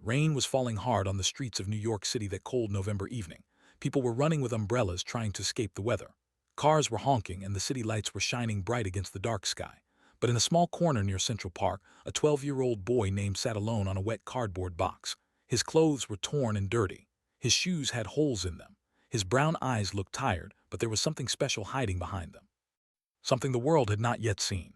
Rain was falling hard on the streets of New York City that cold November evening. People were running with umbrellas trying to escape the weather. Cars were honking and the city lights were shining bright against the dark sky. But in a small corner near Central Park, a 12-year-old boy named sat alone on a wet cardboard box. His clothes were torn and dirty. His shoes had holes in them. His brown eyes looked tired, but there was something special hiding behind them. Something the world had not yet seen.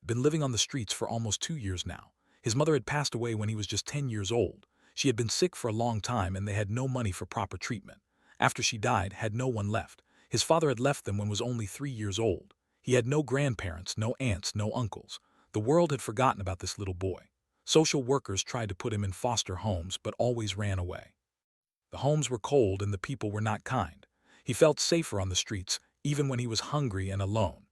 Been living on the streets for almost 2 years now. His mother had passed away when he was just 10 years old. She had been sick for a long time and they had no money for proper treatment. After she died, had no one left. His father had left them when was only 3 years old. He had no grandparents, no aunts, no uncles. The world had forgotten about this little boy. Social workers tried to put him in foster homes but always ran away. The homes were cold and the people were not kind. He felt safer on the streets, even when he was hungry and alone.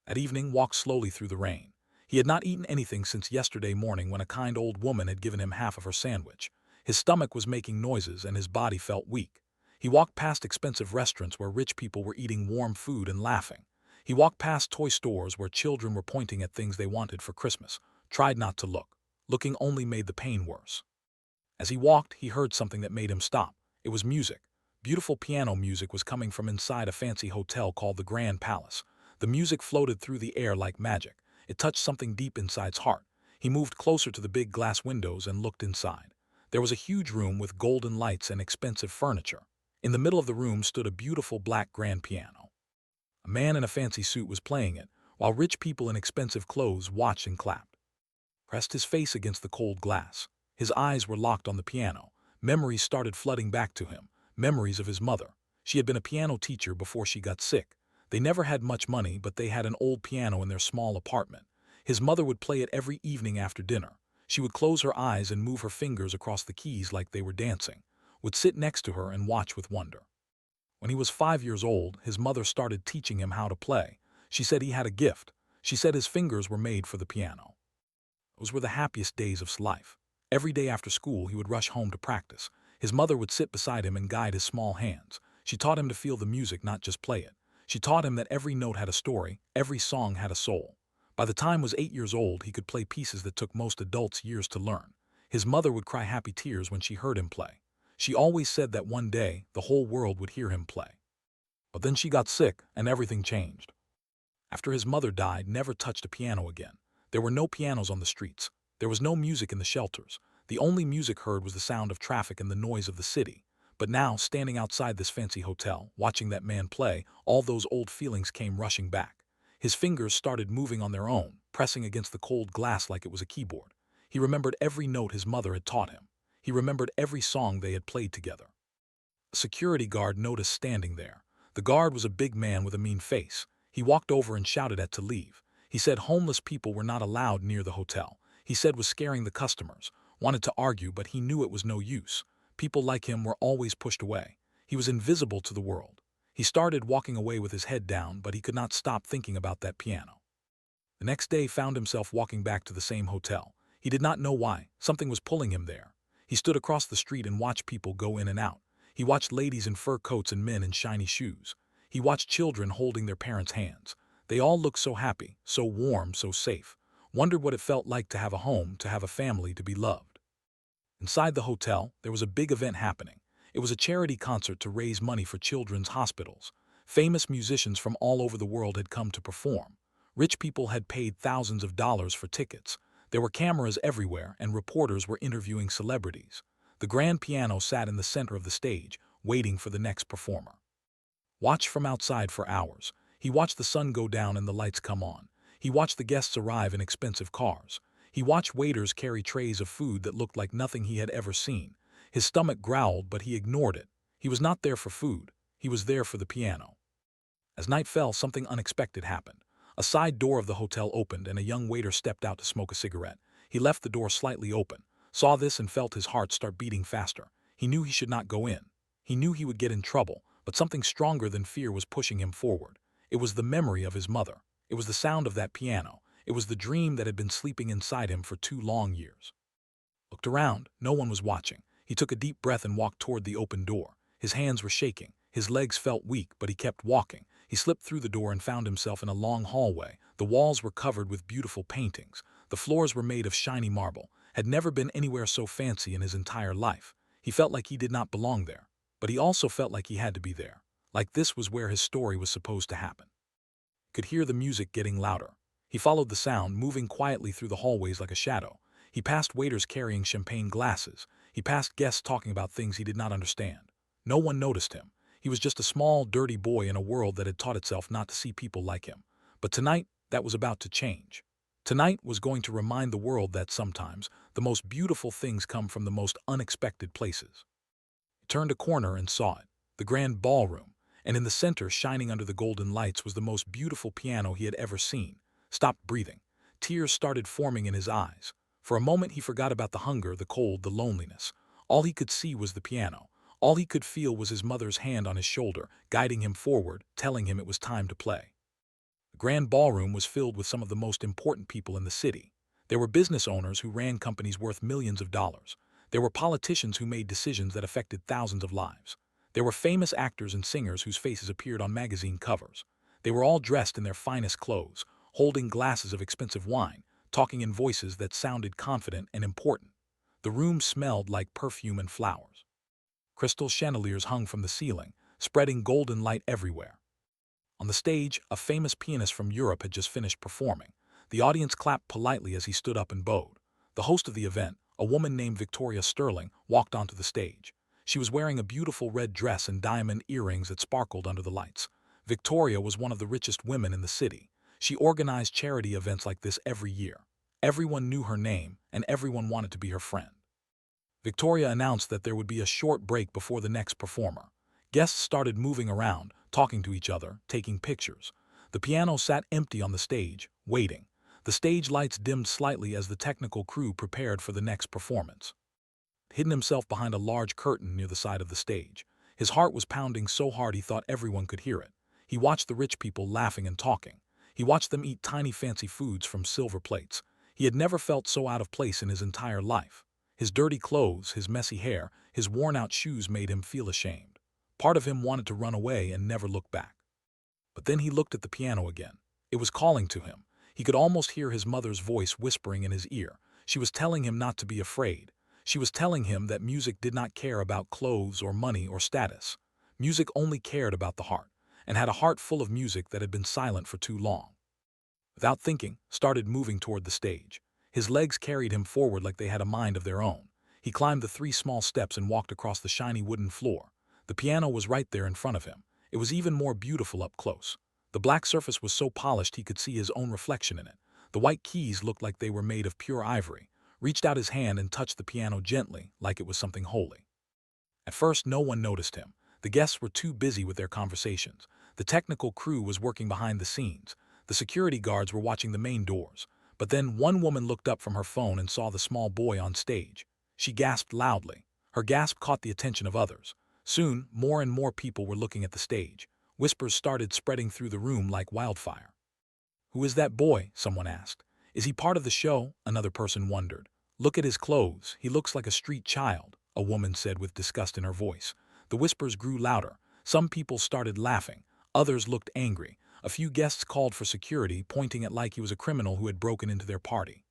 At evening, walked slowly through the rain. He had not eaten anything since yesterday morning when a kind old woman had given him half of her sandwich. His stomach was making noises and his body felt weak. He walked past expensive restaurants where rich people were eating warm food and laughing. He walked past toy stores where children were pointing at things they wanted for Christmas. Tried not to look. Looking only made the pain worse. As he walked, he heard something that made him stop. It was music. Beautiful piano music was coming from inside a fancy hotel called the Grand Palace. The music floated through the air like magic. It touched something deep inside's heart. He moved closer to the big glass windows and looked inside. There was a huge room with golden lights and expensive furniture. In the middle of the room stood a beautiful black grand piano. A man in a fancy suit was playing it, while rich people in expensive clothes watched and clapped. Pressed his face against the cold glass. His eyes were locked on the piano. Memories started flooding back to him. Memories of his mother. She had been a piano teacher before she got sick. They never had much money, but they had an old piano in their small apartment. His mother would play it every evening after dinner. She would close her eyes and move her fingers across the keys like they were dancing, would sit next to her and watch with wonder. When he was 5 years old, his mother started teaching him how to play. She said he had a gift. She said his fingers were made for the piano. Those were the happiest days of his life. Every day after school, he would rush home to practice. His mother would sit beside him and guide his small hands. She taught him to feel the music, not just play it. She taught him that every note had a story, every song had a soul. By the time he was 8 years old, he could play pieces that took most adults years to learn. His mother would cry happy tears when she heard him play. She always said that one day, the whole world would hear him play. But then she got sick, and everything changed. After his mother died, never touched a piano again. There were no pianos on the streets. There was no music in the shelters. The only music heard was the sound of traffic and the noise of the city. But now, standing outside this fancy hotel, watching that man play, all those old feelings came rushing back. His fingers started moving on their own, pressing against the cold glass like it was a keyboard. He remembered every note his mother had taught him. He remembered every song they had played together. A security guard noticed standing there. The guard was a big man with a mean face. He walked over and shouted at to leave. He said homeless people were not allowed near the hotel. He said was scaring the customers. Wanted to argue, but he knew it was no use. People like him were always pushed away. He was invisible to the world. He started walking away with his head down, but he could not stop thinking about that piano. The next day found himself walking back to the same hotel. He did not know why. Something was pulling him there. He stood across the street and watched people go in and out. He watched ladies in fur coats and men in shiny shoes. He watched children holding their parents' hands. They all looked so happy, so warm, so safe. Wondered what it felt like to have a home, to have a family, to be loved. Inside the hotel, there was a big event happening. It was a charity concert to raise money for children's hospitals. Famous musicians from all over the world had come to perform. Rich people had paid thousands of dollars for tickets. There were cameras everywhere, and reporters were interviewing celebrities. The grand piano sat in the center of the stage, waiting for the next performer. Watched from outside for hours. He watched the sun go down and the lights come on. He watched the guests arrive in expensive cars. He watched waiters carry trays of food that looked like nothing he had ever seen. His stomach growled, but he ignored it. He was not there for food. He was there for the piano. As night fell, something unexpected happened. A side door of the hotel opened and a young waiter stepped out to smoke a cigarette. He left the door slightly open, saw this and felt his heart start beating faster. He knew he should not go in. He knew he would get in trouble, but something stronger than fear was pushing him forward. It was the memory of his mother. It was the sound of that piano. It was the dream that had been sleeping inside him for 2 long years. Looked around. No one was watching. He took a deep breath and walked toward the open door. His hands were shaking. His legs felt weak, but he kept walking. He slipped through the door and found himself in a long hallway. The walls were covered with beautiful paintings. The floors were made of shiny marble. had never been anywhere so fancy in his entire life. He felt like he did not belong there, but he also felt like he had to be there, like this was where his story was supposed to happen. He could hear the music getting louder. He followed the sound, moving quietly through the hallways like a shadow. He passed waiters carrying champagne glasses. He passed guests talking about things he did not understand. No one noticed him. He was just a small, dirty boy in a world that had taught itself not to see people like him. But tonight, that was about to change. Tonight was going to remind the world that sometimes the most beautiful things come from the most unexpected places. He turned a corner and saw it, the grand ballroom, and in the center, shining under the golden lights, was the most beautiful piano he had ever seen. Stopped breathing. Tears started forming in his eyes. For a moment he forgot about the hunger, the cold, the loneliness. All he could see was the piano. All he could feel was his mother's hand on his shoulder, guiding him forward, telling him it was time to play. The grand ballroom was filled with some of the most important people in the city. There were business owners who ran companies worth millions of dollars. There were politicians who made decisions that affected thousands of lives. There were famous actors and singers whose faces appeared on magazine covers. They were all dressed in their finest clothes, holding glasses of expensive wine, talking in voices that sounded confident and important. The room smelled like perfume and flowers. Crystal chandeliers hung from the ceiling, spreading golden light everywhere. On the stage, a famous pianist from Europe had just finished performing. The audience clapped politely as he stood up and bowed. The host of the event, a woman named Victoria Sterling, walked onto the stage. She was wearing a beautiful red dress and diamond earrings that sparkled under the lights. Victoria was one of the richest women in the city. She organized charity events like this every year. Everyone knew her name, and everyone wanted to be her friend. Victoria announced that there would be a short break before the next performer. Guests started moving around, talking to each other, taking pictures. The piano sat empty on the stage, waiting. The stage lights dimmed slightly as the technical crew prepared for the next performance. Hidden himself behind a large curtain near the side of the stage. His heart was pounding so hard he thought everyone could hear it. He watched the rich people laughing and talking. He watched them eat tiny fancy foods from silver plates. He had never felt so out of place in his entire life. His dirty clothes, his messy hair, his worn-out shoes made him feel ashamed. Part of him wanted to run away and never look back. But then he looked at the piano again. It was calling to him. He could almost hear his mother's voice whispering in his ear. She was telling him not to be afraid. She was telling him that music did not care about clothes or money or status. Music only cared about the heart, and had a heart full of music that had been silent for too long. Without thinking, started moving toward the stage. His legs carried him forward like they had a mind of their own. He climbed the 3 small steps and walked across the shiny wooden floor. The piano was right there in front of him. It was even more beautiful up close. The black surface was so polished he could see his own reflection in it. The white keys looked like they were made of pure ivory. Reached out his hand and touched the piano gently, like it was something holy. At first, no one noticed him. The guests were too busy with their conversations. The technical crew was working behind the scenes. The security guards were watching the main doors. But then one woman looked up from her phone and saw the small boy on stage. She gasped loudly. Her gasp caught the attention of others. Soon, more and more people were looking at the stage. Whispers started spreading through the room like wildfire. "Who is that boy?" someone asked. "Is he part of the show?" Another person wondered. "Look at his clothes. He looks like a street child," a woman said with disgust in her voice. The whispers grew louder. Some people started laughing. Others looked angry. A few guests called for security, pointing at like he was a criminal who had broken into their party.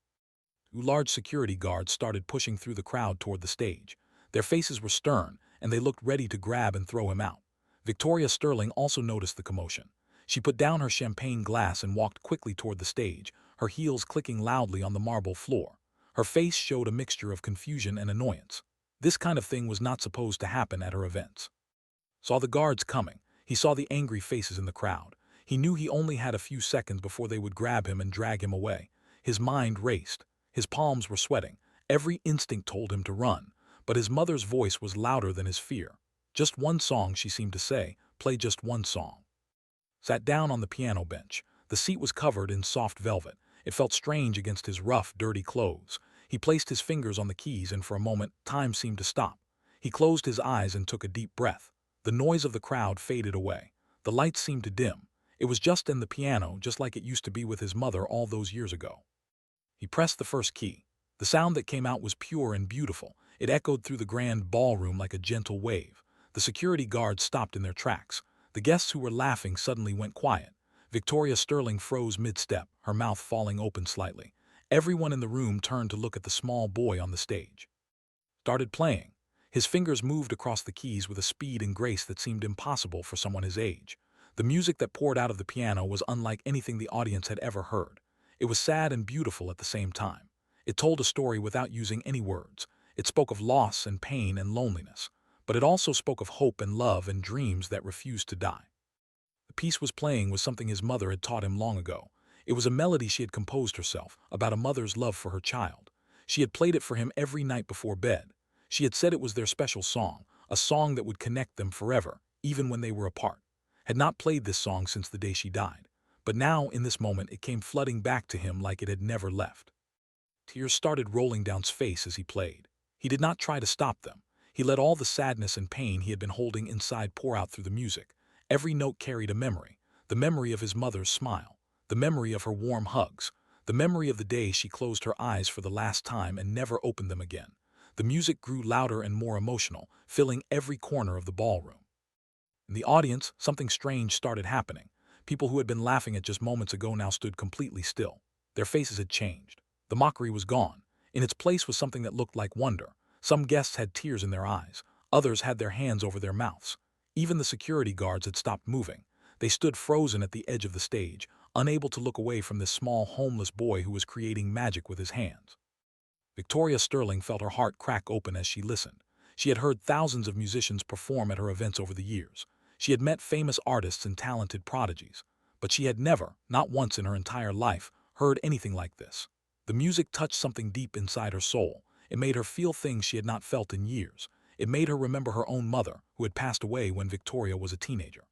2 large security guards started pushing through the crowd toward the stage. Their faces were stern, and they looked ready to grab and throw him out. Victoria Sterling also noticed the commotion. She put down her champagne glass and walked quickly toward the stage, her heels clicking loudly on the marble floor. Her face showed a mixture of confusion and annoyance. This kind of thing was not supposed to happen at her events. Saw the guards coming. He saw the angry faces in the crowd. He knew he only had a few seconds before they would grab him and drag him away. His mind raced. His palms were sweating. Every instinct told him to run. But his mother's voice was louder than his fear. "Just one song," she seemed to say. "Play just one song." Sat down on the piano bench. The seat was covered in soft velvet. It felt strange against his rough, dirty clothes. He placed his fingers on the keys and for a moment, time seemed to stop. He closed his eyes and took a deep breath. The noise of the crowd faded away. The lights seemed to dim. It was just then the piano, just like it used to be with his mother all those years ago. He pressed the first key. The sound that came out was pure and beautiful. It echoed through the grand ballroom like a gentle wave. The security guards stopped in their tracks. The guests who were laughing suddenly went quiet. Victoria Sterling froze mid-step, her mouth falling open slightly. Everyone in the room turned to look at the small boy on the stage. Started playing. His fingers moved across the keys with a speed and grace that seemed impossible for someone his age. The music that poured out of the piano was unlike anything the audience had ever heard. It was sad and beautiful at the same time. It told a story without using any words. It spoke of loss and pain and loneliness. But it also spoke of hope and love and dreams that refused to die. The piece was playing was something his mother had taught him long ago. It was a melody she had composed herself, about a mother's love for her child. She had played it for him every night before bed. She had said it was their special song, a song that would connect them forever, even when they were apart. Had not played this song since the day she died. But now, in this moment, it came flooding back to him like it had never left. Tears started rolling down his face as he played. He did not try to stop them. He let all the sadness and pain he had been holding inside pour out through the music. Every note carried a memory, the memory of his mother's smile, the memory of her warm hugs, the memory of the day she closed her eyes for the last time and never opened them again. The music grew louder and more emotional, filling every corner of the ballroom. In the audience, something strange started happening. People who had been laughing at just moments ago now stood completely still. Their faces had changed. The mockery was gone. In its place was something that looked like wonder. Some guests had tears in their eyes. Others had their hands over their mouths. Even the security guards had stopped moving. They stood frozen at the edge of the stage, unable to look away from this small, homeless boy who was creating magic with his hands. Victoria Sterling felt her heart crack open as she listened. She had heard thousands of musicians perform at her events over the years. She had met famous artists and talented prodigies. But she had never, not once in her entire life, heard anything like this. The music touched something deep inside her soul. It made her feel things she had not felt in years. It made her remember her own mother, who had passed away when Victoria was a teenager.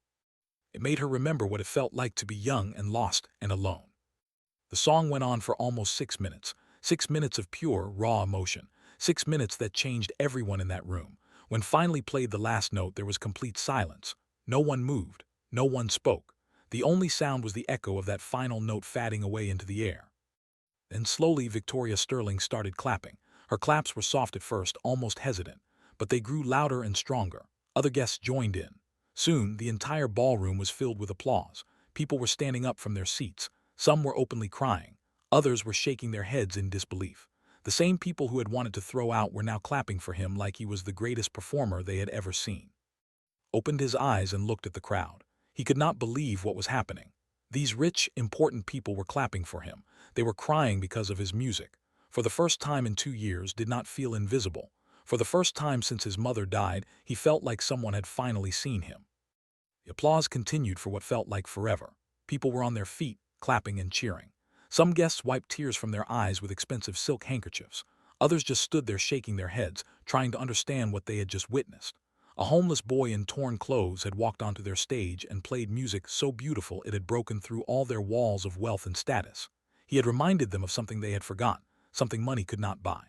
It made her remember what it felt like to be young and lost and alone. The song went on for almost 6 minutes. 6 minutes of pure, raw emotion. 6 minutes that changed everyone in that room. When finally played the last note, there was complete silence. No one moved. No one spoke. The only sound was the echo of that final note fading away into the air. Then slowly Victoria Sterling started clapping. Her claps were soft at first, almost hesitant, but they grew louder and stronger. Other guests joined in. Soon, the entire ballroom was filled with applause. People were standing up from their seats. Some were openly crying. Others were shaking their heads in disbelief. The same people who had wanted to throw out were now clapping for him like he was the greatest performer they had ever seen. Opened his eyes and looked at the crowd. He could not believe what was happening. These rich, important people were clapping for him. They were crying because of his music. For the first time in 2 years, did not feel invisible. For the first time since his mother died, he felt like someone had finally seen him. The applause continued for what felt like forever. People were on their feet, clapping and cheering. Some guests wiped tears from their eyes with expensive silk handkerchiefs. Others just stood there shaking their heads, trying to understand what they had just witnessed. A homeless boy in torn clothes had walked onto their stage and played music so beautiful it had broken through all their walls of wealth and status. He had reminded them of something they had forgotten, something money could not buy.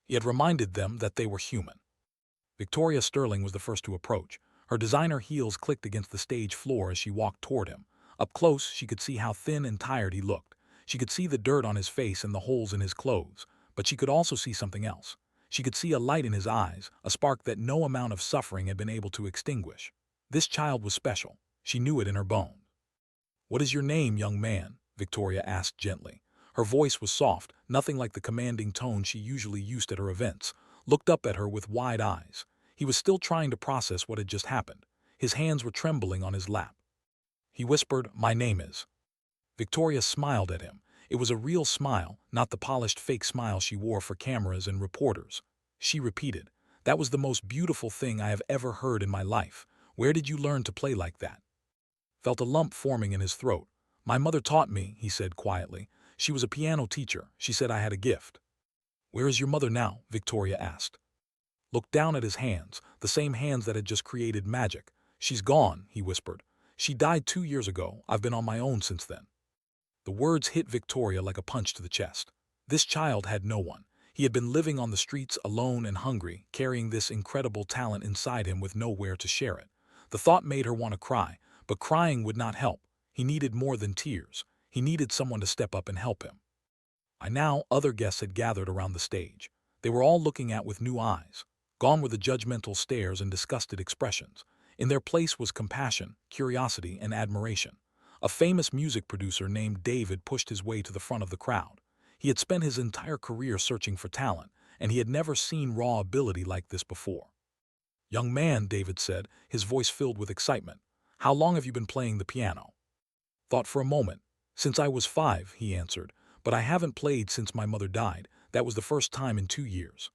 He had reminded them that they were human. Victoria Sterling was the first to approach. Her designer heels clicked against the stage floor as she walked toward him. Up close, she could see how thin and tired he looked. She could see the dirt on his face and the holes in his clothes, but she could also see something else. She could see a light in his eyes, a spark that no amount of suffering had been able to extinguish. This child was special. She knew it in her bones. "What is your name, young man?" Victoria asked gently. Her voice was soft, nothing like the commanding tone she usually used at her events. Looked up at her with wide eyes. He was still trying to process what had just happened. His hands were trembling on his lap. He whispered, "My name is." Victoria smiled at him. It was a real smile, not the polished fake smile she wore for cameras and reporters. She repeated, "That was the most beautiful thing I have ever heard in my life. Where did you learn to play like that?" Felt a lump forming in his throat. "My mother taught me," he said quietly. "She was a piano teacher. She said I had a gift." "Where is your mother now?" Victoria asked. Looked down at his hands, the same hands that had just created magic. "She's gone," he whispered. "She died 2 years ago. I've been on my own since then." The words hit Victoria like a punch to the chest. This child had no one. He had been living on the streets alone and hungry, carrying this incredible talent inside him with nowhere to share it. The thought made her want to cry, but crying would not help. He needed more than tears. He needed someone to step up and help him. By now, other guests had gathered around the stage. They were all looking at with new eyes. Gone were the judgmental stares and disgusted expressions. In their place was compassion, curiosity, and admiration. A famous music producer named David pushed his way to the front of the crowd. He had spent his entire career searching for talent, and he had never seen raw ability like this before. "Young man," David said, his voice filled with excitement, "how long have you been playing the piano?" "Thought for a moment. Since I was 5," he answered, "but I haven't played since my mother died. That was the first time in 2 years."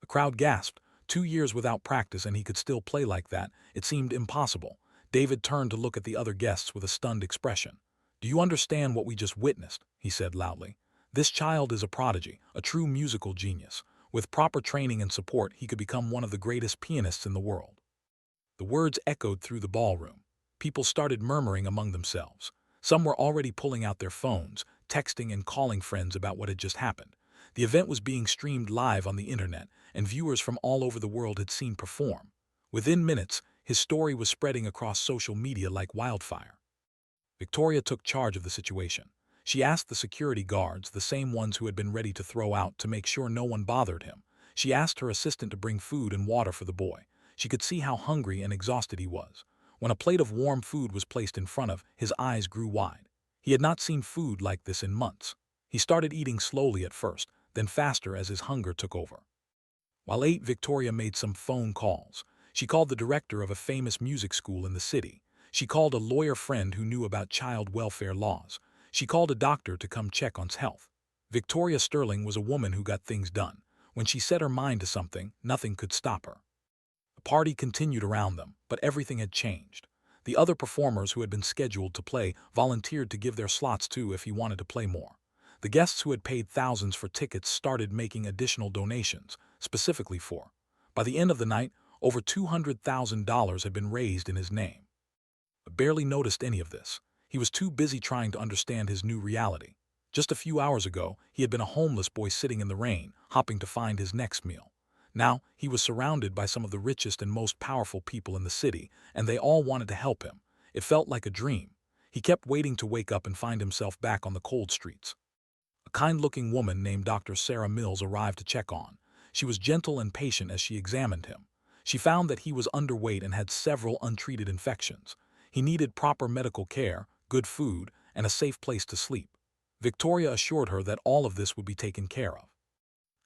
The crowd gasped. 2 years without practice and he could still play like that. It seemed impossible. David turned to look at the other guests with a stunned expression. "Do you understand what we just witnessed?" he said loudly. "This child is a prodigy, a true musical genius. With proper training and support, he could become one of the greatest pianists in the world." The words echoed through the ballroom. People started murmuring among themselves. Some were already pulling out their phones, texting and calling friends about what had just happened. The event was being streamed live on the internet, and viewers from all over the world had seen perform. Within minutes, his story was spreading across social media like wildfire. Victoria took charge of the situation. She asked the security guards, the same ones who had been ready to throw out, to make sure no one bothered him. She asked her assistant to bring food and water for the boy. She could see how hungry and exhausted he was. When a plate of warm food was placed in front of, his eyes grew wide. He had not seen food like this in months. He started eating slowly at first, then faster as his hunger took over. While ate, Victoria made some phone calls. She called the director of a famous music school in the city. She called a lawyer friend who knew about child welfare laws. She called a doctor to come check on his health. Victoria Sterling was a woman who got things done. When she set her mind to something, nothing could stop her. The party continued around them, but everything had changed. The other performers who had been scheduled to play volunteered to give their slots too if he wanted to play more. The guests who had paid thousands for tickets started making additional donations, specifically for. By the end of the night, over $200,000 had been raised in his name. But barely noticed any of this. He was too busy trying to understand his new reality. Just a few hours ago, he had been a homeless boy sitting in the rain, hopping to find his next meal. Now, he was surrounded by some of the richest and most powerful people in the city, and they all wanted to help him. It felt like a dream. He kept waiting to wake up and find himself back on the cold streets. A kind-looking woman named Dr. Sarah Mills arrived to check on. She was gentle and patient as she examined him. She found that he was underweight and had several untreated infections. He needed proper medical care, good food, and a safe place to sleep. Victoria assured her that all of this would be taken care of.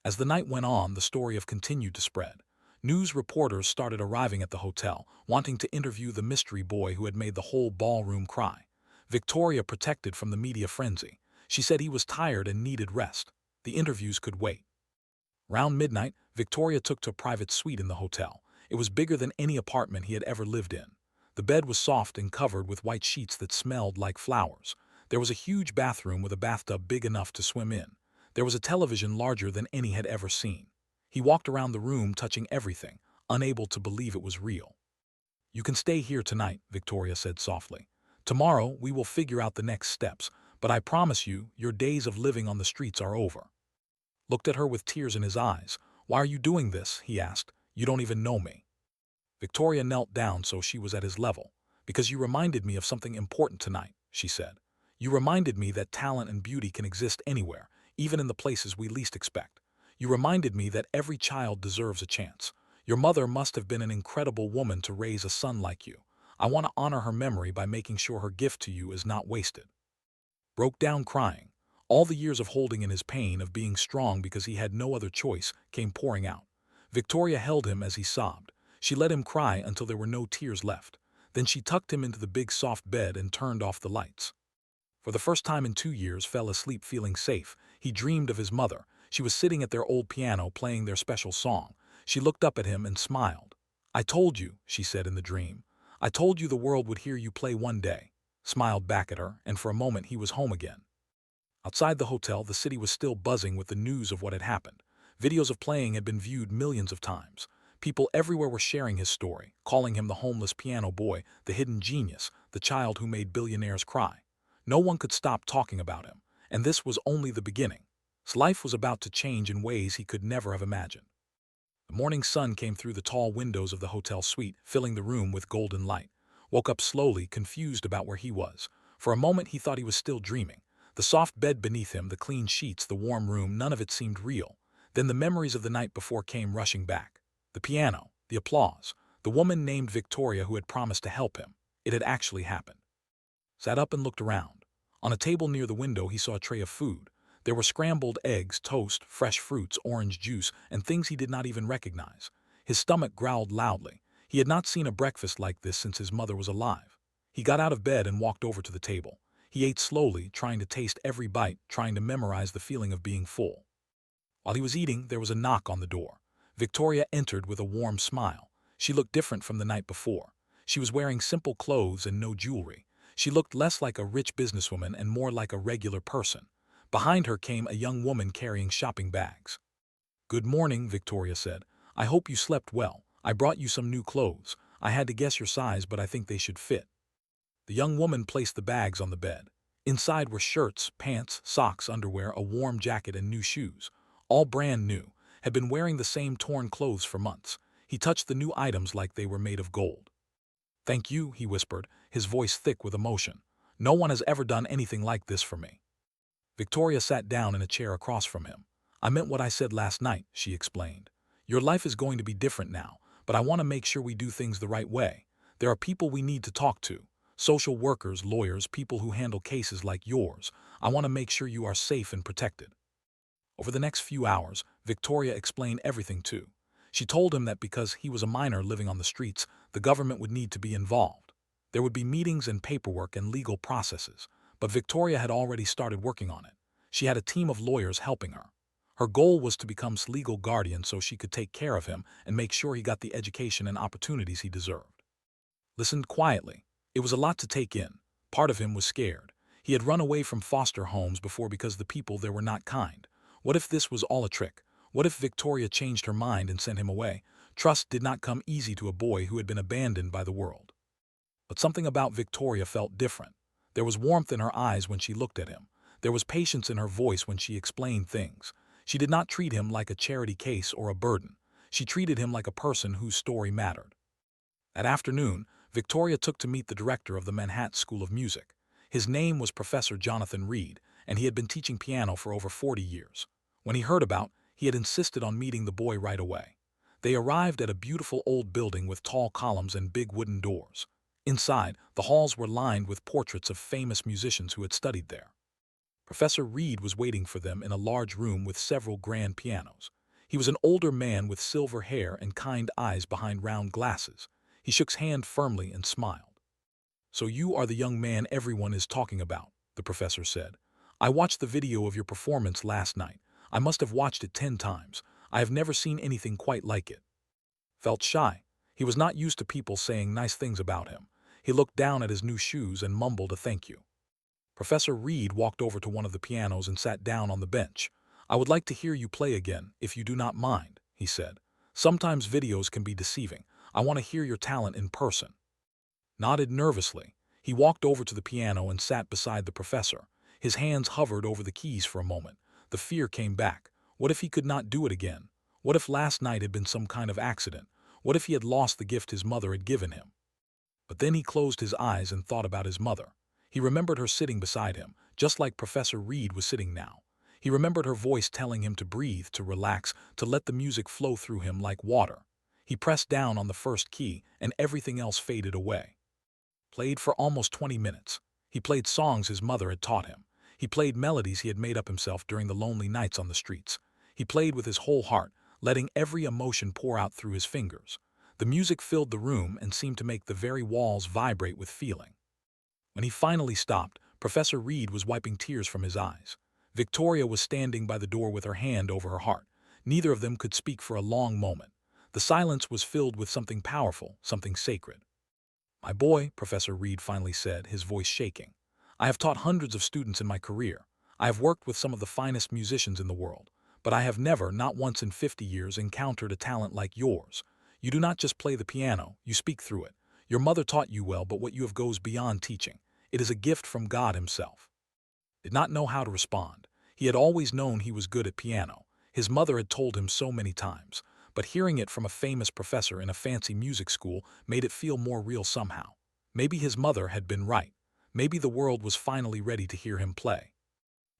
As the night went on, the story continued to spread. News reporters started arriving at the hotel, wanting to interview the mystery boy who had made the whole ballroom cry. Victoria protected from the media frenzy. She said he was tired and needed rest. The interviews could wait. Round midnight, Victoria took to a private suite in the hotel. It was bigger than any apartment he had ever lived in. The bed was soft and covered with white sheets that smelled like flowers. There was a huge bathroom with a bathtub big enough to swim in. There was a television larger than any had ever seen. He walked around the room touching everything, unable to believe it was real. "You can stay here tonight," Victoria said softly. "Tomorrow we will figure out the next steps, but I promise you, your days of living on the streets are over." Looked at her with tears in his eyes. "Why are you doing this?" he asked. "You don't even know me." Victoria knelt down so she was at his level. "Because you reminded me of something important tonight," she said. "You reminded me that talent and beauty can exist anywhere, even in the places we least expect. You reminded me that every child deserves a chance. Your mother must have been an incredible woman to raise a son like you. I want to honor her memory by making sure her gift to you is not wasted." Broke down crying. All the years of holding in his pain, of being strong because he had no other choice, came pouring out. Victoria held him as he sobbed. She let him cry until there were no tears left. Then she tucked him into the big soft bed and turned off the lights. For the first time in 2 years, fell asleep feeling safe. He dreamed of his mother. She was sitting at their old piano playing their special song. She looked up at him and smiled. "I told you," she said in the dream. "I told you the world would hear you play one day." Smiled back at her, and for a moment he was home again. Outside the hotel, the city was still buzzing with the news of what had happened. Videos of playing had been viewed millions of times. People everywhere were sharing his story, calling him the homeless piano boy, the hidden genius, the child who made billionaires cry. No one could stop talking about him, and this was only the beginning. His life was about to change in ways he could never have imagined. The morning sun came through the tall windows of the hotel suite, filling the room with golden light. Woke up slowly, confused about where he was. For a moment he thought he was still dreaming. The soft bed beneath him, the clean sheets, the warm room, none of it seemed real. Then the memories of the night before came rushing back. The piano, the applause, the woman named Victoria who had promised to help him. It had actually happened. Sat up and looked around. On a table near the window he saw a tray of food. There were scrambled eggs, toast, fresh fruits, orange juice, and things he did not even recognize. His stomach growled loudly. He had not seen a breakfast like this since his mother was alive. He got out of bed and walked over to the table. He ate slowly, trying to taste every bite, trying to memorize the feeling of being full. While he was eating, there was a knock on the door. Victoria entered with a warm smile. She looked different from the night before. She was wearing simple clothes and no jewelry. She looked less like a rich businesswoman and more like a regular person. Behind her came a young woman carrying shopping bags. "Good morning," Victoria said. "I hope you slept well. I brought you some new clothes. I had to guess your size, but I think they should fit." The young woman placed the bags on the bed. Inside were shirts, pants, socks, underwear, a warm jacket, and new shoes. All brand new, had been wearing the same torn clothes for months. He touched the new items like they were made of gold. "Thank you," he whispered, his voice thick with emotion. "No one has ever done anything like this for me." Victoria sat down in a chair across from him. "I meant what I said last night," she explained. "Your life is going to be different now, but I want to make sure we do things the right way. There are people we need to talk to. Social workers, lawyers, people who handle cases like yours. I want to make sure you are safe and protected." Over the next few hours, Victoria explained everything too. She told him that because he was a minor living on the streets, the government would need to be involved. There would be meetings and paperwork and legal processes, but Victoria had already started working on it. She had a team of lawyers helping her. Her goal was to become legal guardian so she could take care of him and make sure he got the education and opportunities he deserved. Listened quietly. It was a lot to take in. Part of him was scared. He had run away from foster homes before because the people there were not kind. What if this was all a trick? What if Victoria changed her mind and sent him away? Trust did not come easy to a boy who had been abandoned by the world. But something about Victoria felt different. There was warmth in her eyes when she looked at him. There was patience in her voice when she explained things. She did not treat him like a charity case or a burden. She treated him like a person whose story mattered. That afternoon, Victoria took to meet the director of the Manhattan School of Music. His name was Professor Jonathan Reed, and he had been teaching piano for over 40 years. When he heard about, he had insisted on meeting the boy right away. They arrived at a beautiful old building with tall columns and big wooden doors. Inside, the halls were lined with portraits of famous musicians who had studied there. Professor Reed was waiting for them in a large room with several grand pianos. He was an older man with silver hair and kind eyes behind round glasses. He shook his hand firmly and smiled. "So you are the young man everyone is talking about," the professor said. "I watched the video of your performance last night. I must have watched it 10 times. I have never seen anything quite like it." Felt shy. He was not used to people saying nice things about him. He looked down at his new shoes and mumbled a thank you. Professor Reed walked over to one of the pianos and sat down on the bench. "I would like to hear you play again, if you do not mind," he said. "Sometimes videos can be deceiving. I want to hear your talent in person." Nodded nervously. He walked over to the piano and sat beside the professor. His hands hovered over the keys for a moment. The fear came back. What if he could not do it again? What if last night had been some kind of accident? What if he had lost the gift his mother had given him? But then he closed his eyes and thought about his mother. He remembered her sitting beside him, just like Professor Reed was sitting now. He remembered her voice telling him to breathe, to relax, to let the music flow through him like water. He pressed down on the first key, and everything else faded away. Played for almost 20 minutes. He played songs his mother had taught him. He played melodies he had made up himself during the lonely nights on the streets. He played with his whole heart, letting every emotion pour out through his fingers. The music filled the room and seemed to make the very walls vibrate with feeling. When he finally stopped, Professor Reed was wiping tears from his eyes. Victoria was standing by the door with her hand over her heart. Neither of them could speak for a long moment. The silence was filled with something powerful, something sacred. "My boy," Professor Reed finally said, his voice shaking. "I have taught hundreds of students in my career. I have worked with some of the finest musicians in the world. But I have never, not once in 50 years, encountered a talent like yours. You do not just play the piano, you speak through it. Your mother taught you well, but what you have goes beyond teaching. It is a gift from God himself." Did not know how to respond. He had always known he was good at piano. His mother had told him so many times. But hearing it from a famous professor in a fancy music school made it feel more real somehow. Maybe his mother had been right. Maybe the world was finally ready to hear him play.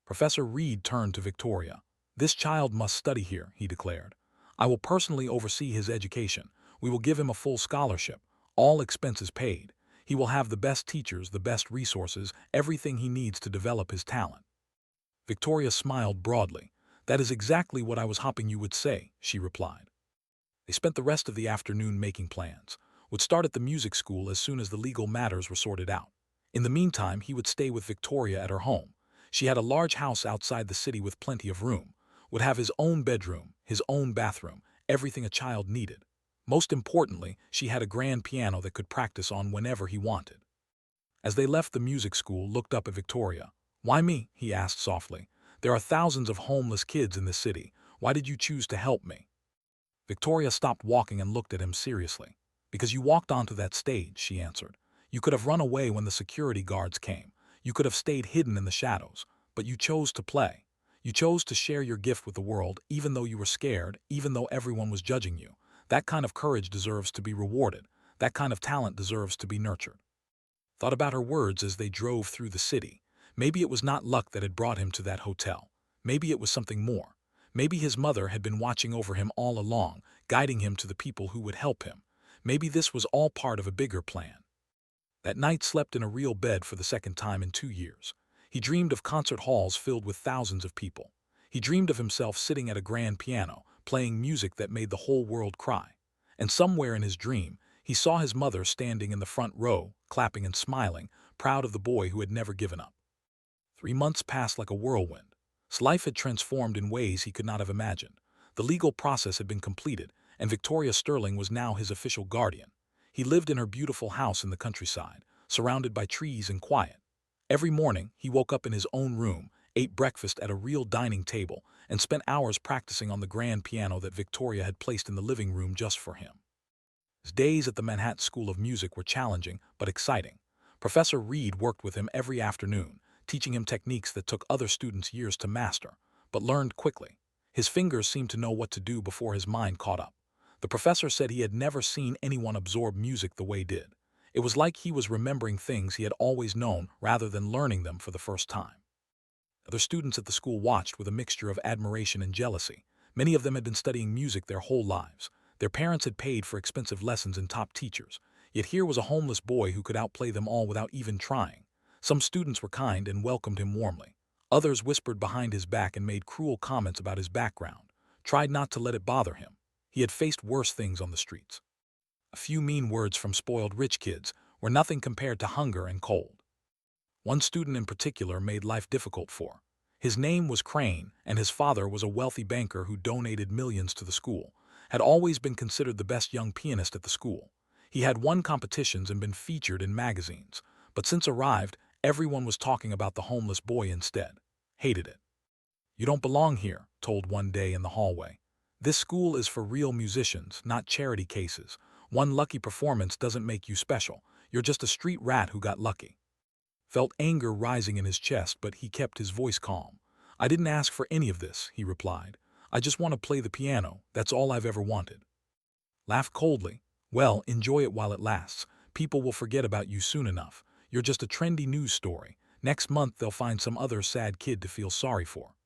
Professor Reed turned to Victoria. "This child must study here," he declared. "I will personally oversee his education. We will give him a full scholarship, all expenses paid. He will have the best teachers, the best resources, everything he needs to develop his talent." Victoria smiled broadly. "That is exactly what I was hoping you would say," she replied. They spent the rest of the afternoon making plans. Would start at the music school as soon as the legal matters were sorted out. In the meantime, he would stay with Victoria at her home. She had a large house outside the city with plenty of room. Would have his own bedroom, his own bathroom, everything a child needed. Most importantly, she had a grand piano that could practice on whenever he wanted. As they left the music school, looked up at Victoria. "Why me?" he asked softly. "There are thousands of homeless kids in this city. Why did you choose to help me?" Victoria stopped walking and looked at him seriously. "Because you walked onto that stage," she answered. "You could have run away when the security guards came. You could have stayed hidden in the shadows. But you chose to play. You chose to share your gift with the world, even though you were scared, even though everyone was judging you. That kind of courage deserves to be rewarded. That kind of talent deserves to be nurtured." Thought about her words as they drove through the city. Maybe it was not luck that had brought him to that hotel. Maybe it was something more. Maybe his mother had been watching over him all along, guiding him to the people who would help him. Maybe this was all part of a bigger plan. That night slept in a real bed for the second time in 2 years. He dreamed of concert halls filled with thousands of people. He dreamed of himself sitting at a grand piano, playing music that made the whole world cry. And somewhere in his dream, he saw his mother standing in the front row, clapping and smiling, proud of the boy who had never given up. 3 months passed like a whirlwind. His life had transformed in ways he could not have imagined. The legal process had been completed, and Victoria Sterling was now his official guardian. He lived in her beautiful house in the countryside, surrounded by trees and quiet. Every morning, he woke up in his own room, ate breakfast at a real dining table, and spent hours practicing on the grand piano that Victoria had placed in the living room just for him. His days at the Manhattan School of Music were challenging but exciting. Professor Reed worked with him every afternoon, teaching him techniques that took other students years to master, but learned quickly. His fingers seemed to know what to do before his mind caught up. The professor said he had never seen anyone absorb music the way he did. It was like he was remembering things he had always known rather than learning them for the first time. Other students at the school watched with a mixture of admiration and jealousy. Many of them had been studying music their whole lives. Their parents had paid for expensive lessons and top teachers. Yet here was a homeless boy who could outplay them all without even trying. Some students were kind and welcomed him warmly. Others whispered behind his back and made cruel comments about his background, tried not to let it bother him. He had faced worse things on the streets. A few mean words from spoiled rich kids were nothing compared to hunger and cold. One student in particular made life difficult for. His name was Crane, and his father was a wealthy banker who donated millions to the school, had always been considered the best young pianist at the school. He had won competitions and been featured in magazines, but since arrived, everyone was talking about the homeless boy instead. Hated it. "You don't belong here," told one day in the hallway. "This school is for real musicians, not charity cases. One lucky performance doesn't make you special. You're just a street rat who got lucky." Felt anger rising in his chest, but he kept his voice calm. "I didn't ask for any of this," he replied. "I just want to play the piano. That's all I've ever wanted." Laughed coldly. "Well, enjoy it while it lasts. People will forget about you soon enough. You're just a trendy news story. Next month they'll find some other sad kid to feel sorry for."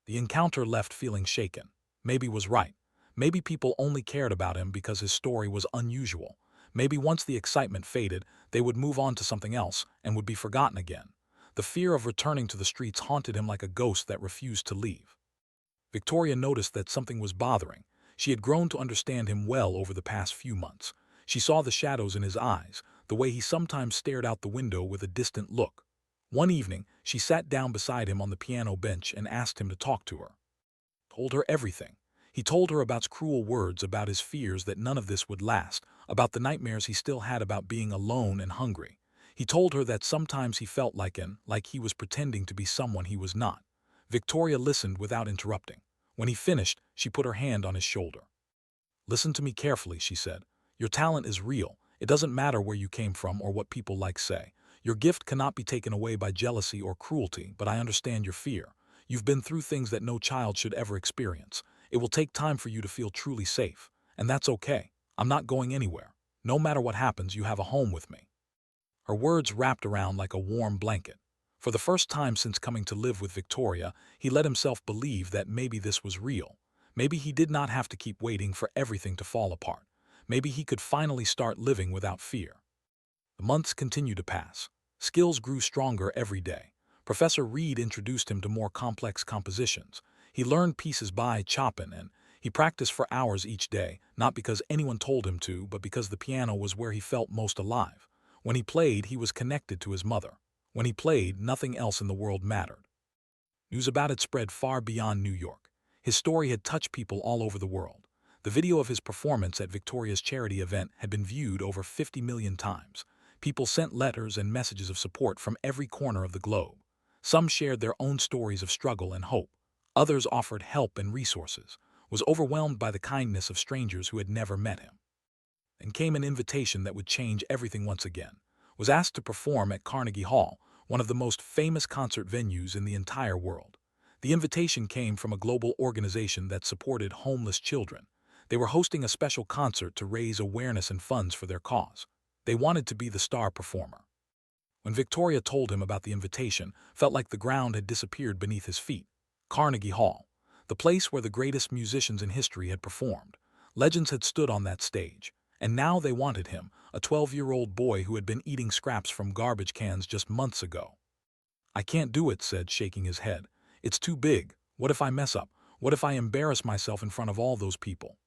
The encounter left feeling shaken. Maybe was right. Maybe people only cared about him because his story was unusual. Maybe once the excitement faded, they would move on to something else and would be forgotten again. The fear of returning to the streets haunted him like a ghost that refused to leave. Victoria noticed that something was bothering. She had grown to understand him well over the past few months. She saw the shadows in his eyes, the way he sometimes stared out the window with a distant look. One evening, she sat down beside him on the piano bench and asked him to talk to her. Told her everything. He told her about his cruel words, about his fears that none of this would last, about the nightmares he still had about being alone and hungry. He told her that sometimes he felt like he was pretending to be someone he was not. Victoria listened without interrupting. When he finished, she put her hand on his shoulder. "Listen to me carefully," she said. "Your talent is real. It doesn't matter where you came from or what people say. Your gift cannot be taken away by jealousy or cruelty, but I understand your fear. You've been through things that no child should ever experience. It will take time for you to feel truly safe, and that's okay. I'm not going anywhere. No matter what happens, you have a home with me." Her words wrapped around like a warm blanket. For the first time since coming to live with Victoria, he let himself believe that maybe this was real. Maybe he did not have to keep waiting for everything to fall apart. Maybe he could finally start living without fear. The months continued to pass. Skills grew stronger every day. Professor Reed introduced him to more complex compositions. He learned pieces by Chopin, and he practiced for hours each day, not because anyone told him to, but because the piano was where he felt most alive. When he played, he was connected to his mother. When he played, nothing else in the world mattered. News about it spread far beyond New York. His story had touched people all over the world. The video of his performance at Victoria's charity event had been viewed over 50 million times. People sent letters and messages of support from every corner of the globe. Some shared their own stories of struggle and hope. Others offered help and resources, was overwhelmed by the kindness of strangers who had never met him. Then came an invitation that would change everything once again. Was asked to perform at Carnegie Hall, one of the most famous concert venues in the entire world. The invitation came from a global organization that supported homeless children. They were hosting a special concert to raise awareness and funds for their cause. They wanted to be the star performer. When Victoria told him about the invitation, felt like the ground had disappeared beneath his feet. Carnegie Hall, the place where the greatest musicians in history had performed. Legends had stood on that stage, and now they wanted him, a 12-year-old boy who had been eating scraps from garbage cans just months ago. "I can't do it," said, shaking his head. "It's too big. What if I mess up? What if I embarrass myself in front of all those people?"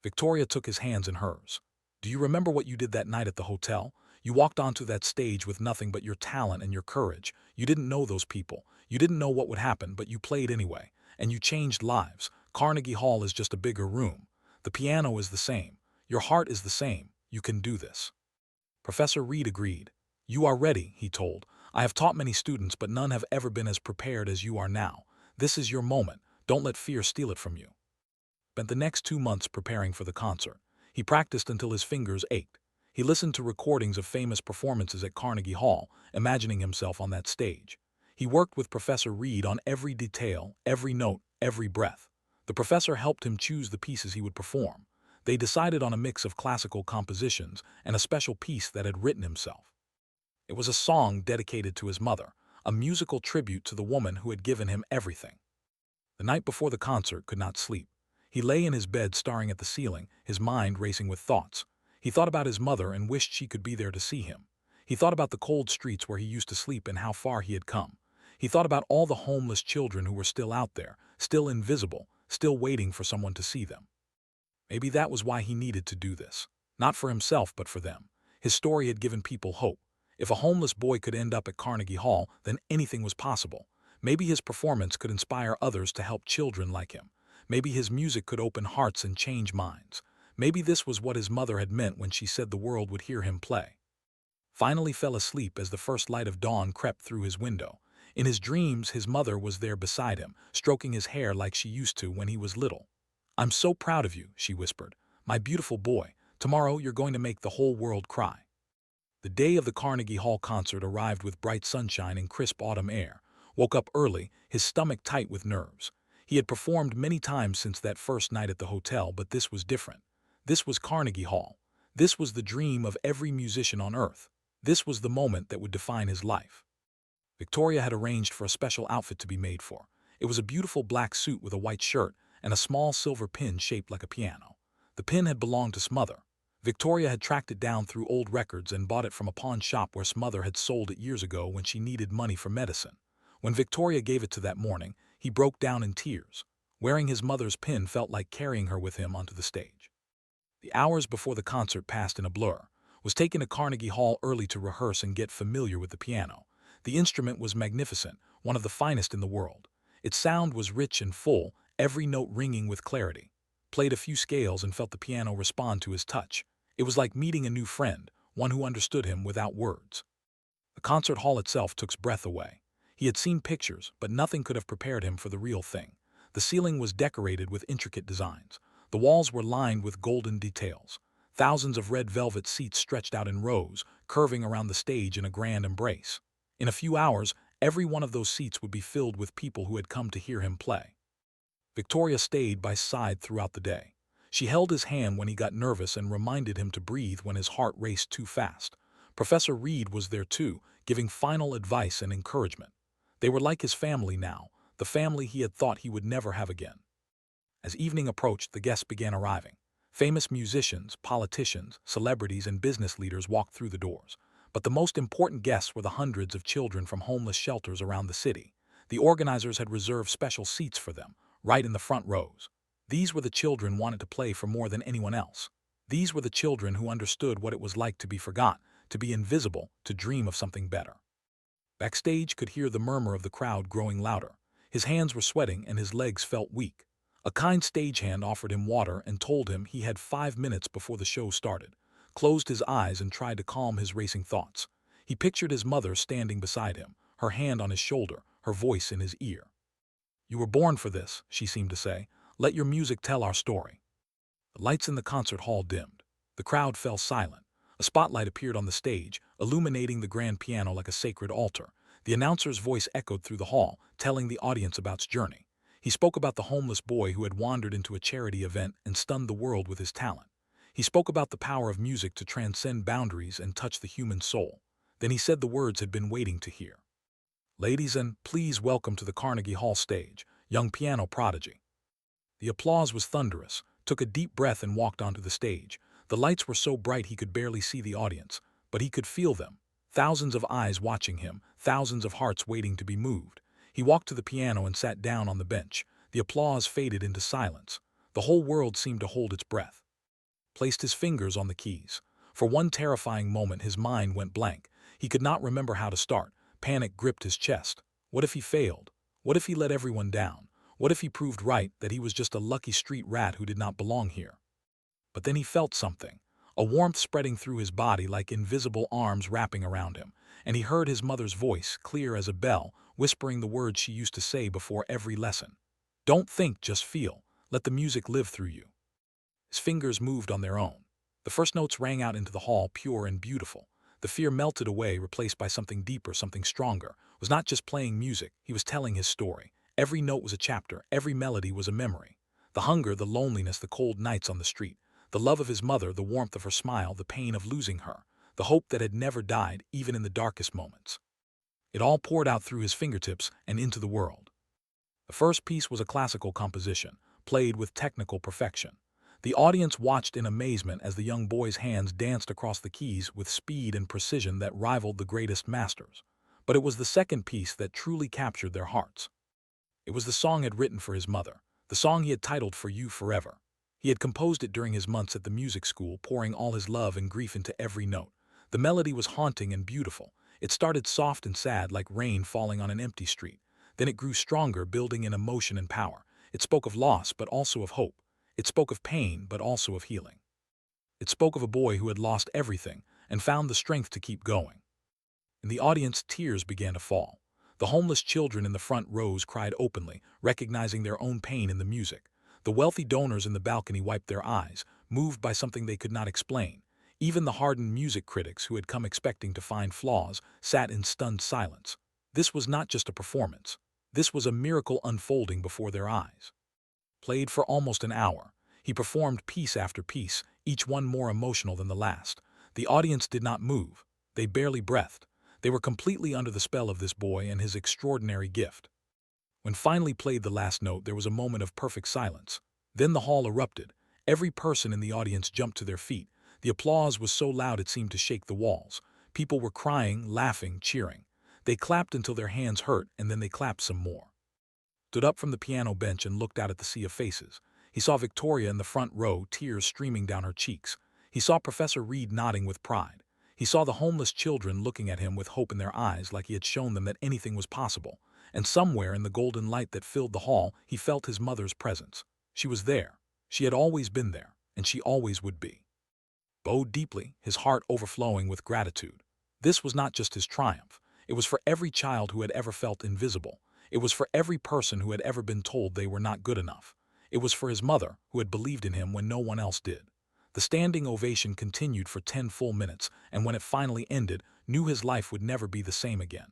Victoria took his hands in hers. "Do you remember what you did that night at the hotel? You walked onto that stage with nothing but your talent and your courage. You didn't know those people. You didn't know what would happen, but you played anyway. And you changed lives. Carnegie Hall is just a bigger room. The piano is the same. Your heart is the same. You can do this." Professor Reed agreed. "You are ready," he told. "I have taught many students, but none have ever been as prepared as you are now. This is your moment. Don't let fear steal it from you." Spent the next 2 months preparing for the concert. He practiced until his fingers ached. He listened to recordings of famous performances at Carnegie Hall, imagining himself on that stage. He worked with Professor Reed on every detail, every note, every breath. The professor helped him choose the pieces he would perform. They decided on a mix of classical compositions and a special piece that had written himself. It was a song dedicated to his mother, a musical tribute to the woman who had given him everything. The night before the concert, could not sleep. He lay in his bed staring at the ceiling, his mind racing with thoughts. He thought about his mother and wished she could be there to see him. He thought about the cold streets where he used to sleep and how far he had come. He thought about all the homeless children who were still out there, still invisible, still waiting for someone to see them. Maybe that was why he needed to do this. Not for himself, but for them. His story had given people hope. If a homeless boy could end up at Carnegie Hall, then anything was possible. Maybe his performance could inspire others to help children like him. Maybe his music could open hearts and change minds. Maybe this was what his mother had meant when she said the world would hear him play. Finally fell asleep as the first light of dawn crept through his window. In his dreams, his mother was there beside him, stroking his hair like she used to when he was little. "I'm so proud of you," she whispered. "My beautiful boy. Tomorrow you're going to make the whole world cry." The day of the Carnegie Hall concert arrived with bright sunshine and crisp autumn air. Woke up early, his stomach tight with nerves. He had performed many times since that first night at the hotel, but this was different. This was Carnegie Hall. This was the dream of every musician on earth. This was the moment that would define his life. Victoria had arranged for a special outfit to be made for. It was a beautiful black suit with a white shirt and a small silver pin shaped like a piano. The pin had belonged to Smother. Victoria had tracked it down through old records and bought it from a pawn shop where Smother had sold it years ago when she needed money for medicine. When Victoria gave it to that morning, he broke down in tears. Wearing his mother's pin felt like carrying her with him onto the stage. The hours before the concert passed in a blur. Was taken to Carnegie Hall early to rehearse and get familiar with the piano. The instrument was magnificent, one of the finest in the world. Its sound was rich and full, every note ringing with clarity. Played a few scales and felt the piano respond to his touch. It was like meeting a new friend, one who understood him without words. The concert hall itself took his breath away. He had seen pictures, but nothing could have prepared him for the real thing. The ceiling was decorated with intricate designs. The walls were lined with golden details. Thousands of red velvet seats stretched out in rows, curving around the stage in a grand embrace. In a few hours, every one of those seats would be filled with people who had come to hear him play. Victoria stayed by his side throughout the day. She held his hand when he got nervous and reminded him to breathe when his heart raced too fast. Professor Reed was there too, giving final advice and encouragement. They were like his family now, the family he had thought he would never have again. As evening approached, the guests began arriving. Famous musicians, politicians, celebrities, and business leaders walked through the doors. But the most important guests were the hundreds of children from homeless shelters around the city. The organizers had reserved special seats for them, right in the front rows. These were the children wanted to play for more than anyone else. These were the children who understood what it was like to be forgotten, to be invisible, to dream of something better. Backstage could hear the murmur of the crowd growing louder. His hands were sweating and his legs felt weak. A kind stagehand offered him water and told him he had 5 minutes before the show started, closed his eyes and tried to calm his racing thoughts. He pictured his mother standing beside him, her hand on his shoulder, her voice in his ear. "You were born for this," she seemed to say. "Let your music tell our story." The lights in the concert hall dimmed. The crowd fell silent. A spotlight appeared on the stage, illuminating the grand piano like a sacred altar. The announcer's voice echoed through the hall, telling the audience about its journey. He spoke about the homeless boy who had wandered into a charity event and stunned the world with his talent. He spoke about the power of music to transcend boundaries and touch the human soul. Then he said the words had been waiting to hear. "Ladies and please welcome to the Carnegie Hall stage, young piano prodigy." The applause was thunderous, took a deep breath and walked onto the stage. The lights were so bright he could barely see the audience, but he could feel them. Thousands of eyes watching him, thousands of hearts waiting to be moved. He walked to the piano and sat down on the bench. The applause faded into silence. The whole world seemed to hold its breath. Placed his fingers on the keys. For one terrifying moment his mind went blank. He could not remember how to start. Panic gripped his chest. What if he failed? What if he let everyone down? What if he proved right that he was just a lucky street rat who did not belong here? But then he felt something, a warmth spreading through his body like invisible arms wrapping around him, and he heard his mother's voice, clear as a bell, whispering the words she used to say before every lesson. "Don't think, just feel. Let the music live through you." His fingers moved on their own. The first notes rang out into the hall, pure and beautiful. The fear melted away, replaced by something deeper, something stronger. It was not just playing music, he was telling his story. Every note was a chapter, every melody was a memory. The hunger, the loneliness, the cold nights on the street. The love of his mother, the warmth of her smile, the pain of losing her. The hope that had never died, even in the darkest moments. It all poured out through his fingertips and into the world. The first piece was a classical composition, played with technical perfection. The audience watched in amazement as the young boy's hands danced across the keys with speed and precision that rivaled the greatest masters. But it was the second piece that truly captured their hearts. It was the song he had written for his mother, the song he had titled "For You Forever." He had composed it during his months at the music school, pouring all his love and grief into every note. The melody was haunting and beautiful. It started soft and sad, like rain falling on an empty street. Then it grew stronger, building in emotion and power. It spoke of loss, but also of hope. It spoke of pain, but also of healing. It spoke of a boy who had lost everything and found the strength to keep going. In the audience, tears began to fall. The homeless children in the front rows cried openly, recognizing their own pain in the music. The wealthy donors in the balcony wiped their eyes, moved by something they could not explain. Even the hardened music critics, who had come expecting to find flaws, sat in stunned silence. This was not just a performance. This was a miracle unfolding before their eyes. Played for almost an hour, he performed piece after piece, each one more emotional than the last. The audience did not move. They barely breathed. They were completely under the spell of this boy and his extraordinary gift. When finally played the last note, there was a moment of perfect silence. Then the hall erupted. Every person in the audience jumped to their feet. The applause was so loud it seemed to shake the walls. People were crying, laughing, cheering. They clapped until their hands hurt, and then they clapped some more. Stood up from the piano bench and looked out at the sea of faces. He saw Victoria in the front row, tears streaming down her cheeks. He saw Professor Reed nodding with pride. He saw the homeless children looking at him with hope in their eyes, like he had shown them that anything was possible. And somewhere in the golden light that filled the hall, he felt his mother's presence. She was there. She had always been there, and she always would be. Bowed deeply, his heart overflowing with gratitude. This was not just his triumph. It was for every child who had ever felt invisible. It was for every person who had ever been told they were not good enough. It was for his mother, who had believed in him when no one else did. The standing ovation continued for 10 full minutes, and when it finally ended, knew his life would never be the same again.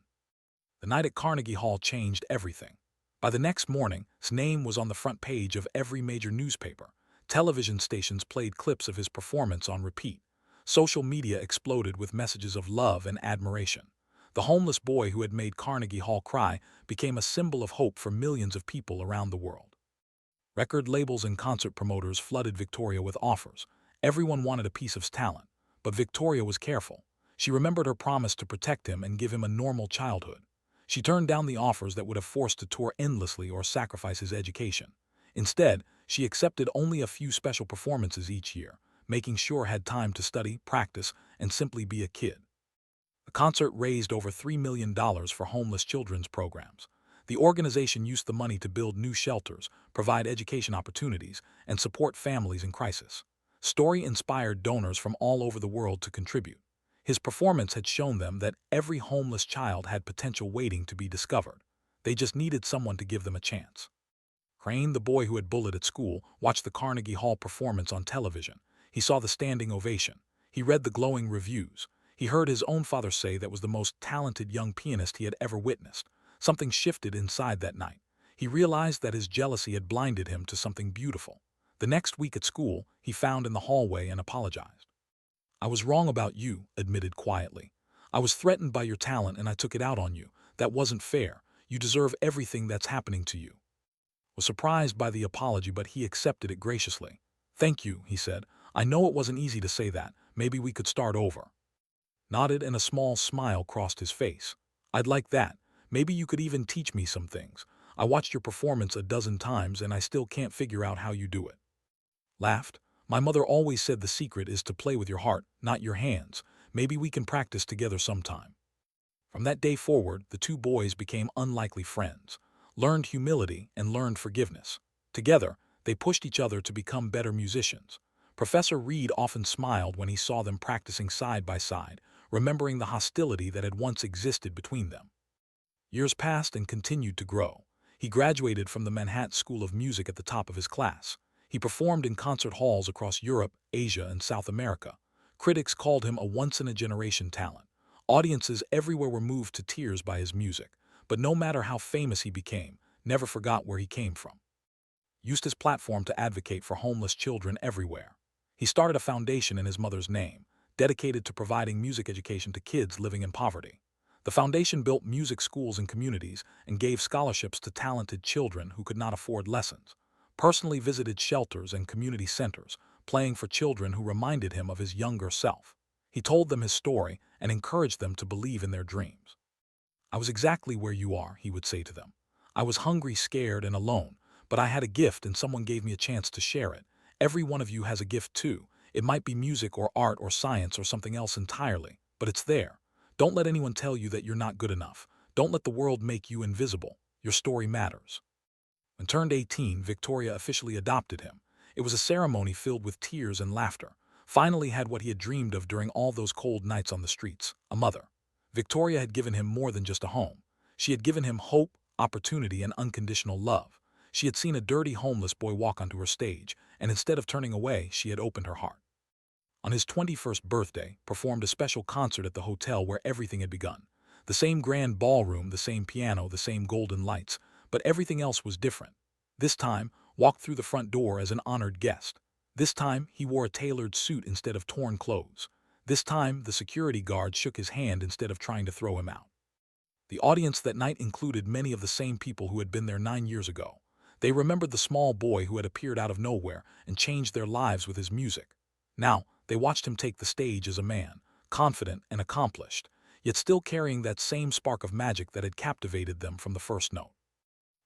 The night at Carnegie Hall changed everything. By the next morning, his name was on the front page of every major newspaper. Television stations played clips of his performance on repeat. Social media exploded with messages of love and admiration. The homeless boy who had made Carnegie Hall cry became a symbol of hope for millions of people around the world. Record labels and concert promoters flooded Victoria with offers. Everyone wanted a piece of his talent, but Victoria was careful. She remembered her promise to protect him and give him a normal childhood. She turned down the offers that would have forced to tour endlessly or sacrifice his education. Instead, she accepted only a few special performances each year, making sure had time to study, practice, and simply be a kid. The concert raised over $3 million for homeless children's programs. The organization used the money to build new shelters, provide education opportunities, and support families in crisis. Story inspired donors from all over the world to contribute. His performance had shown them that every homeless child had potential waiting to be discovered. They just needed someone to give them a chance. Crane, the boy who had bullied at school, watched the Carnegie Hall performance on television. He saw the standing ovation. He read the glowing reviews. He heard his own father say that was the most talented young pianist he had ever witnessed. Something shifted inside that night. He realized that his jealousy had blinded him to something beautiful. The next week at school, he found in the hallway and apologized. "I was wrong about you," admitted quietly. "I was threatened by your talent and I took it out on you. That wasn't fair. You deserve everything that's happening to you." Was surprised by the apology, but he accepted it graciously. "Thank you," he said. "I know it wasn't easy to say that. Maybe we could start over." Nodded and a small smile crossed his face. "I'd like that. Maybe you could even teach me some things. I watched your performance a dozen times and I still can't figure out how you do it." Laughed. "My mother always said the secret is to play with your heart, not your hands. Maybe we can practice together sometime." From that day forward, the two boys became unlikely friends, learned humility and learned forgiveness. Together, they pushed each other to become better musicians. Professor Reed often smiled when he saw them practicing side by side, remembering the hostility that had once existed between them. Years passed and continued to grow. He graduated from the Manhattan School of Music at the top of his class. He performed in concert halls across Europe, Asia, and South America. Critics called him a once-in-a-generation talent. Audiences everywhere were moved to tears by his music. But no matter how famous he became, never forgot where he came from. Used his platform to advocate for homeless children everywhere. He started a foundation in his mother's name, dedicated to providing music education to kids living in poverty. The foundation built music schools in communities and gave scholarships to talented children who could not afford lessons. Personally visited shelters and community centers, playing for children who reminded him of his younger self. He told them his story and encouraged them to believe in their dreams. "I was exactly where you are," he would say to them. "I was hungry, scared, and alone, but I had a gift and someone gave me a chance to share it. Every one of you has a gift too. It might be music or art or science or something else entirely, but it's there. Don't let anyone tell you that you're not good enough. Don't let the world make you invisible. Your story matters." When turned 18, Victoria officially adopted him. It was a ceremony filled with tears and laughter. Finally had what he had dreamed of during all those cold nights on the streets, a mother. Victoria had given him more than just a home. She had given him hope, opportunity, and unconditional love. She had seen a dirty homeless boy walk onto her stage, and instead of turning away, she had opened her heart. On his 21st birthday, performed a special concert at the hotel where everything had begun. The same grand ballroom, the same piano, the same golden lights, but everything else was different. This time, walked through the front door as an honored guest. This time, he wore a tailored suit instead of torn clothes. This time, the security guard shook his hand instead of trying to throw him out. The audience that night included many of the same people who had been there 9 years ago. They remembered the small boy who had appeared out of nowhere and changed their lives with his music. Now, they watched him take the stage as a man, confident and accomplished, yet still carrying that same spark of magic that had captivated them from the first note.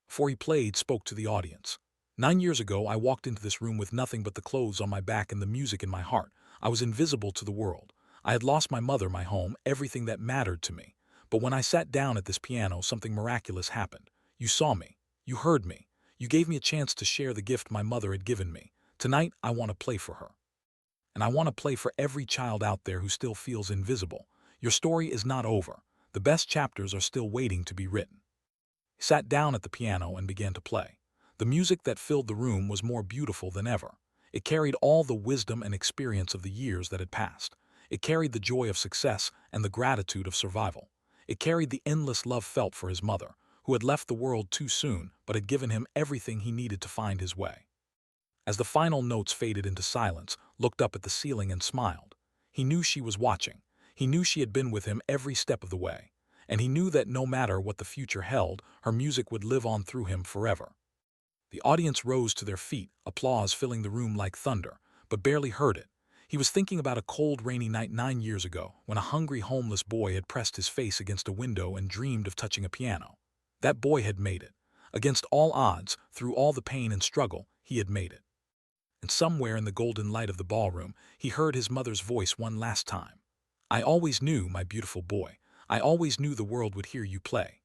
Before he played, spoke to the audience. 9 years ago, I walked into this room with nothing but the clothes on my back and the music in my heart. I was invisible to the world. I had lost my mother, my home, everything that mattered to me. But when I sat down at this piano, something miraculous happened. You saw me. You heard me. You gave me a chance to share the gift my mother had given me. Tonight, I want to play for her. And I want to play for every child out there who still feels invisible. Your story is not over. The best chapters are still waiting to be written." He sat down at the piano and began to play. The music that filled the room was more beautiful than ever. It carried all the wisdom and experience of the years that had passed. It carried the joy of success and the gratitude of survival. It carried the endless love felt for his mother, who had left the world too soon but had given him everything he needed to find his way. As the final notes faded into silence, looked up at the ceiling and smiled. He knew she was watching. He knew she had been with him every step of the way. And he knew that no matter what the future held, her music would live on through him forever. The audience rose to their feet, applause filling the room like thunder, but barely heard it. He was thinking about a cold, rainy night 9 years ago when a hungry, homeless boy had pressed his face against a window and dreamed of touching a piano. That boy had made it. Against all odds, through all the pain and struggle, he had made it. And somewhere in the golden light of the ballroom, he heard his mother's voice one last time. "I always knew, my beautiful boy. I always knew the world would hear you play."